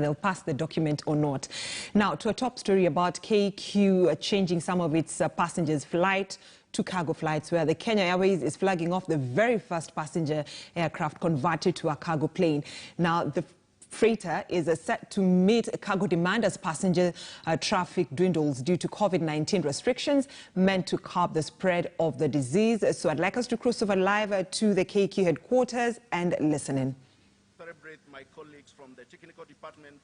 they'll pass the document or not. Now, to a top story about KQ changing some of its passengers' flight to cargo flights, where the Kenya Airways is flagging off the very first passenger aircraft converted to a cargo plane. Now, the freighter is set to meet cargo demand as passenger traffic dwindles due to COVID-19 restrictions meant to curb the spread of the disease. So I'd like us to cross over live to the KQ headquarters and listen in. Celebrate my colleagues from the technical department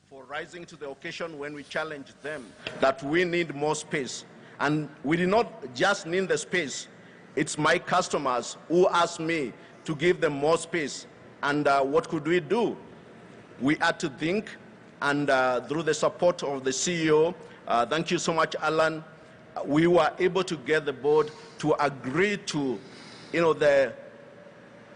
for rising to the occasion when we challenged them that we need more space. And we did not just need the space. It's my customers who asked me to give them more space. And what could we do? We had to think, and through the support of the CEO, thank you so much, Alan, we were able to get the board to agree to, the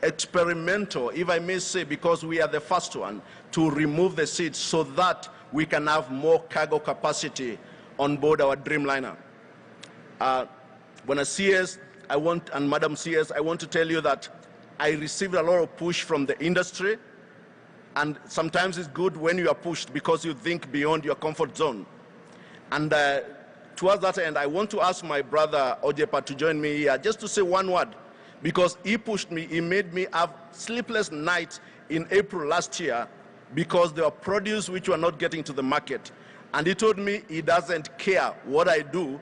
experimental, if I may say, because we are the first one, to remove the seats so that we can have more cargo capacity on board our Dreamliner. When CS, and Madam CS, I want to tell you that I received a lot of push from the industry, and sometimes it's good when you are pushed because you think beyond your comfort zone. And towards that end, I want to ask my brother Ojepa to join me here, just to say one word. Because he pushed me, he made me have sleepless nights in April last year because there were produce which were not getting to the market. And he told me he doesn't care what I do,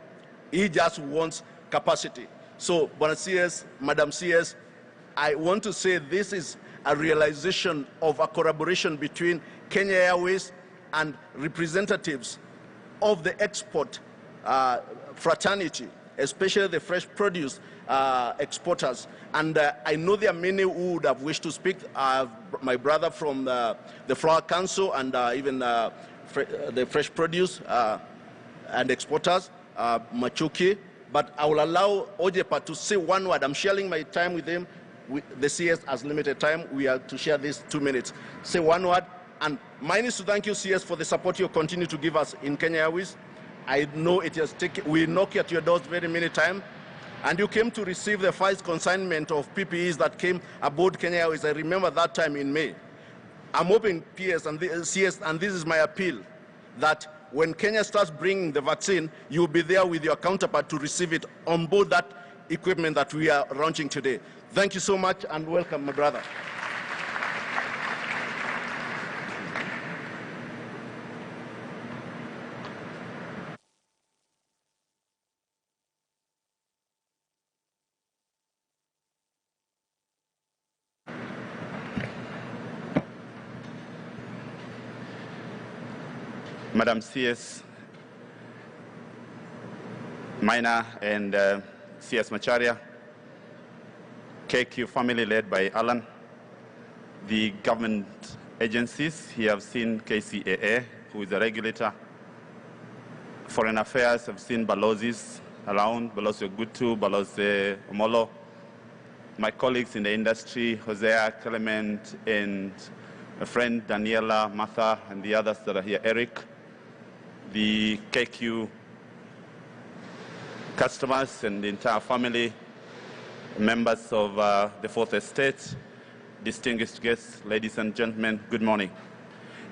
he just wants capacity. So, Bwana CS, Madam CS, I want to say this is a realization of a collaboration between Kenya Airways and representatives of the export fraternity, especially the fresh produce exporters. And I know there are many who would have wished to speak. My brother from the Flour Council and even the fresh produce and exporters, Machuki. But I will allow Ojepa to say one word. I'm sharing my time with him. The CS has limited time. We are to share this 2 minutes. Say one word. And mine is to thank you, CS, for the support you continue to give us in Kenya Airways. I know it has taken, we knock at your doors very many times, and you came to receive the first consignment of PPEs that came aboard Kenya Airways. I remember that time in May. I'm hoping, PS and CS, and this is my appeal, that when Kenya starts bringing the vaccine, you'll be there with your counterpart to receive it on board that equipment that we are launching today. Thank you so much, and welcome, my brother. Madam CS, Maina and CS Macharia, KQ family led by Alan, the government agencies, here have seen KCAA, who is the regulator, Foreign Affairs, have seen Balozis around, Balozi Ogutu, Balozi Omolo, my colleagues in the industry, Hosea, Clement, and a friend, Daniela, Martha, and the others that are here, Eric, the KQ customers and the entire family, members of the Fourth Estate, distinguished guests, ladies and gentlemen, good morning.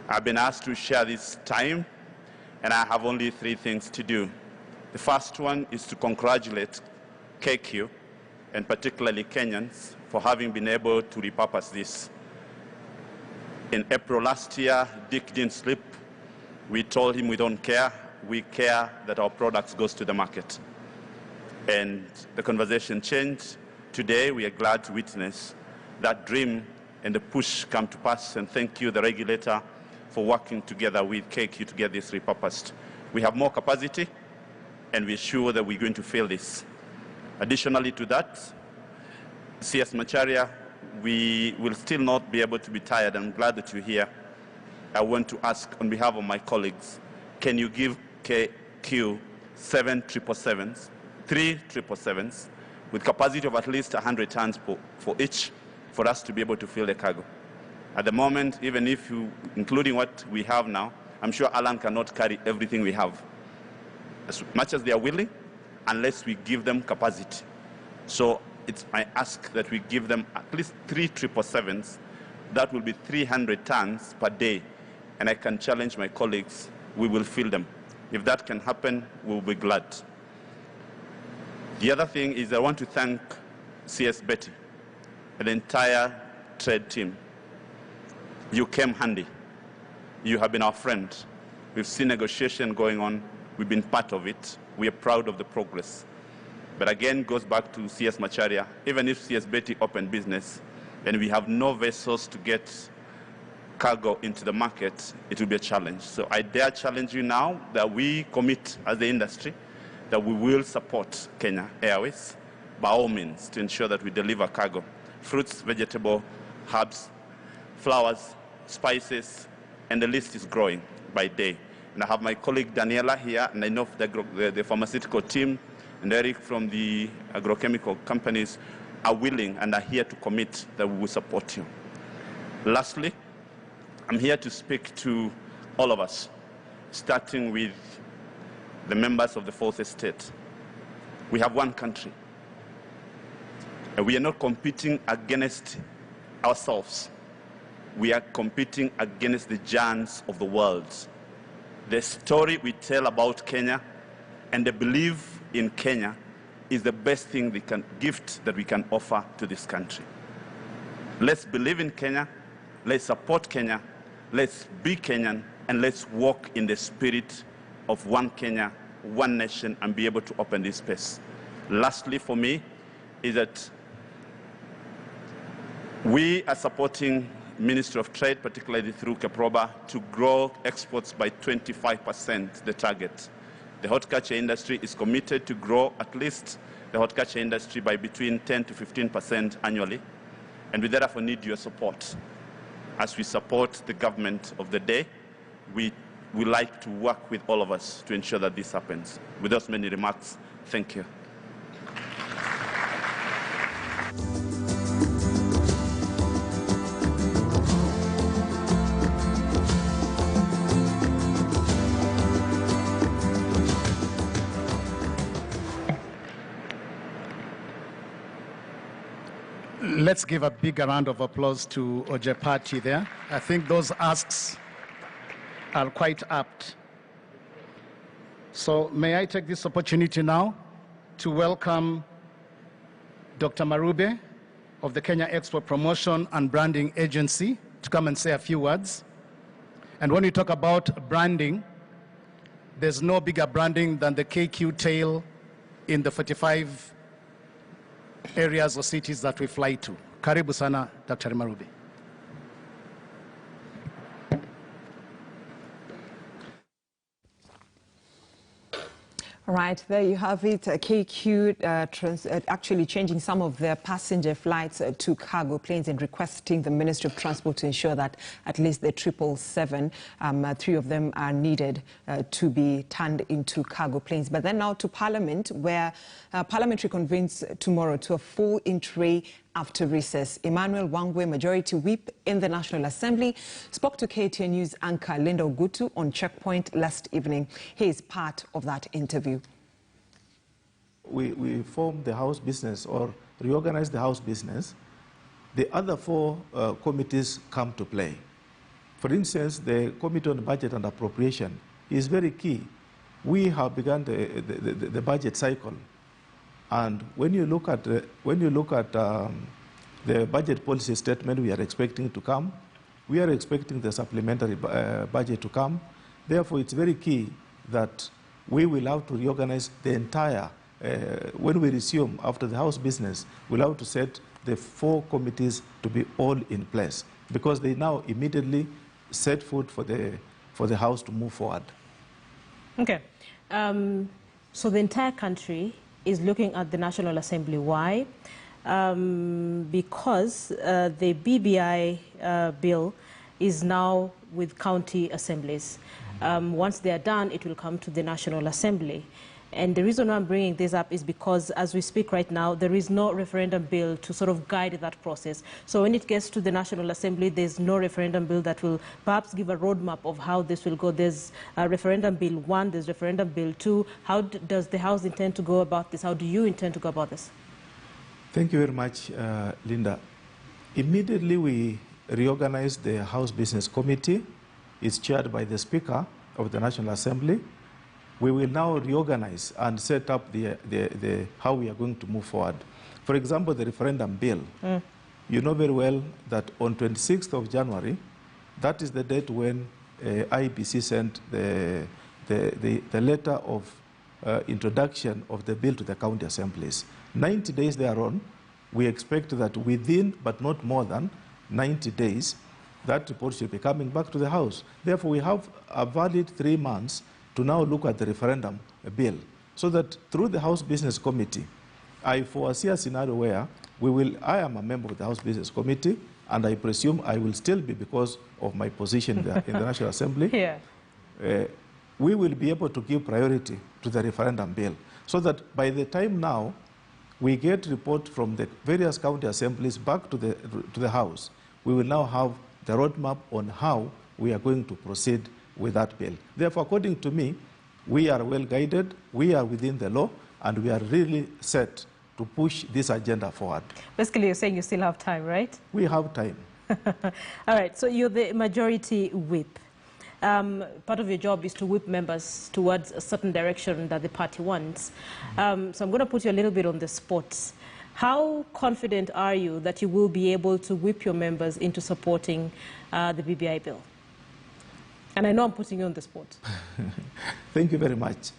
I've been asked to share this time, and I have only 3 things to do. The first one is to congratulate KQ, and particularly Kenyans, for having been able to repurpose this. In April last year, Dick didn't sleep. We told him we don't care. We care that our products goes to the market. And the conversation changed. Today, we are glad to witness that dream and the push come to pass. And thank you, the regulator, for working together with KQ to get this repurposed. We have more capacity, and we're sure that we're going to fill this. Additionally to that, CS Macharia, we will still not be able to be tired. I'm glad that you're here. I want to ask on behalf of my colleagues, can you give KQ 7 777s, 3 777s, with capacity of at least 100 tons for each, for us to be able to fill the cargo? At the moment, even if you, including what we have now, I'm sure Alan cannot carry everything we have, as much as they are willing, unless we give them capacity. So it's my ask that we give them at least 3 777s. That will be 300 tons per day, and I can challenge my colleagues, we will fill them. If that can happen, we'll be glad. The other thing is I want to thank CS Betty and the entire trade team. You came handy. You have been our friend. We've seen negotiation going on. We've been part of it. We are proud of the progress. But again, it goes back to CS Macharia. Even if CS Betty opened business and we have no vessels to get cargo into the market, it will be a challenge. So I dare challenge you now that we commit as the industry that we will support Kenya Airways by all means to ensure that we deliver cargo. Fruits, vegetable, herbs, flowers, spices, and the list is growing by day. And I have my colleague Daniela here, and I know the pharmaceutical team and Eric from the agrochemical companies are willing and are here to commit that we will support you. Lastly, I'm here to speak to all of us, starting with the members of the Fourth Estate. We have one country, and we are not competing against ourselves. We are competing against the giants of the world. The story we tell about Kenya and the belief in Kenya is the best thing gift that we can offer to this country. Let's believe in Kenya, let's support Kenya, let's be Kenyan, and let's walk in the spirit of one Kenya, one nation, and be able to open this space. Lastly, for me, is that we are supporting Ministry of Trade, particularly through Keproba, to grow exports by 25%, the target. The horticulture industry is committed to grow at least the horticulture industry by between 10 to 15% annually, and we therefore need your support. As we support the government of the day, we like to work with all of us to ensure that this happens. With those many remarks, thank you. Let's give a big round of applause to Ojepati there. I think those asks are quite apt. So may I take this opportunity now to welcome Dr. Marube of the Kenya Export Promotion and Branding Agency to come and say a few words. And when we talk about branding, there's no bigger branding than the KQ tail in the 45 areas or cities that we fly to. Karibu sana, Dr. Marube. All right, there you have it. KQ actually changing some of their passenger flights to cargo planes and requesting the Ministry of Transport to ensure that at least the 777, 3 of them are needed to be turned into cargo planes. But then now to Parliament, where Parliament reconvenes tomorrow to a full in-tray after recess. Emmanuel Wangwe, Majority Whip in the National Assembly, spoke to KTN News anchor Linda Ogutu on Checkpoint last evening. He is part of that interview. We formed the House business or reorganized the House business. The other 4 committees come to play. For instance, the Committee on Budget and Appropriation is very key. We have begun the budget cycle. And when you look at the budget policy statement we are expecting to come, we are expecting the supplementary budget to come. Therefore, it's very key that we will have to reorganize the entire, when we resume after the House business, we'll have to set the 4 committees to be all in place because they now immediately set foot for the House to move forward. Okay. So the entire country is looking at the National Assembly. Why? Because the BBI bill is now with county assemblies. Once they are done, it will come to the National Assembly. And the reason why I'm bringing this up is because as we speak right now, there is no referendum bill to sort of guide that process. So when it gets to the National Assembly, there's no referendum bill that will perhaps give a roadmap of how this will go. There's referendum bill 1, there's referendum bill 2. How does the House intend to go about this? How do you intend to go about this? Thank you very much, Linda. Immediately we reorganized the House Business Committee is chaired by the Speaker of the National Assembly. We will now reorganize and set up how we are going to move forward. For example, the referendum bill. You know very well that on 26th of January, that is the date when IBC sent the letter of introduction of the bill to the county assemblies. 90 days thereon, we expect that within, but not more than 90 days, that report should be coming back to the House. Therefore, we have a valid 3 months to now look at the referendum bill, so that through the House Business Committee, I foresee a scenario where I am a member of the House Business Committee, and I presume I will still be because of my position in the National Assembly. Yeah. We will be able to give priority to the referendum bill, so that by the time now we get report from the various county assemblies back to the House, we will now have the roadmap on how we are going to proceed with that bill. Therefore, according to me, we are well guided, we are within the law, and we are really set to push this agenda forward. Basically, you're saying you still have time, right? We have time. All right, so you're the majority whip. Part of your job is to whip members towards a certain direction that the party wants. So I'm going to put you a little bit on the spot. How confident are you that you will be able to whip your members into supporting the BBI bill? And I know I'm putting you on the spot. Thank you very much.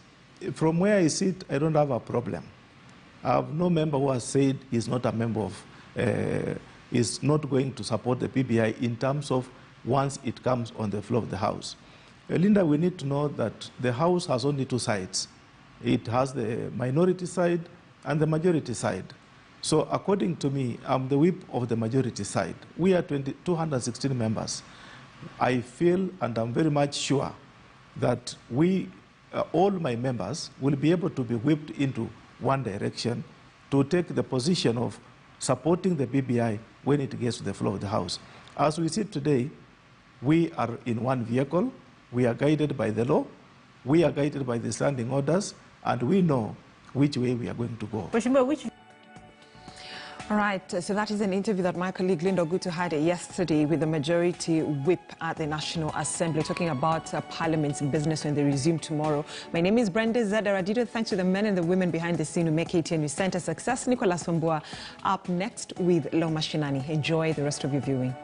From where I sit, I don't have a problem. I have no member who has said he's not a member of, is not going to support the PBI in terms of once it comes on the floor of the House. Linda, we need to know that the House has only 2 sides. It has the minority side and the majority side. So according to me, I'm the whip of the majority side. We are 216 members. I feel, and I'm very much sure, that all my members will be able to be whipped into one direction to take the position of supporting the BBI when it gets to the floor of the House. As we sit today, we are in one vehicle, we are guided by the law, we are guided by the standing orders, and we know which way we are going to go. All right, so that is an interview that my colleague Linda Ogutu had yesterday with the majority whip at the National Assembly, talking about Parliament's business when they resume tomorrow. My name is Brenda Zadaradido. Thanks to the men and the women behind the scene who make ATN News Center success. Nicholas Fambua up next with Lo Mashinani. Enjoy the rest of your viewing.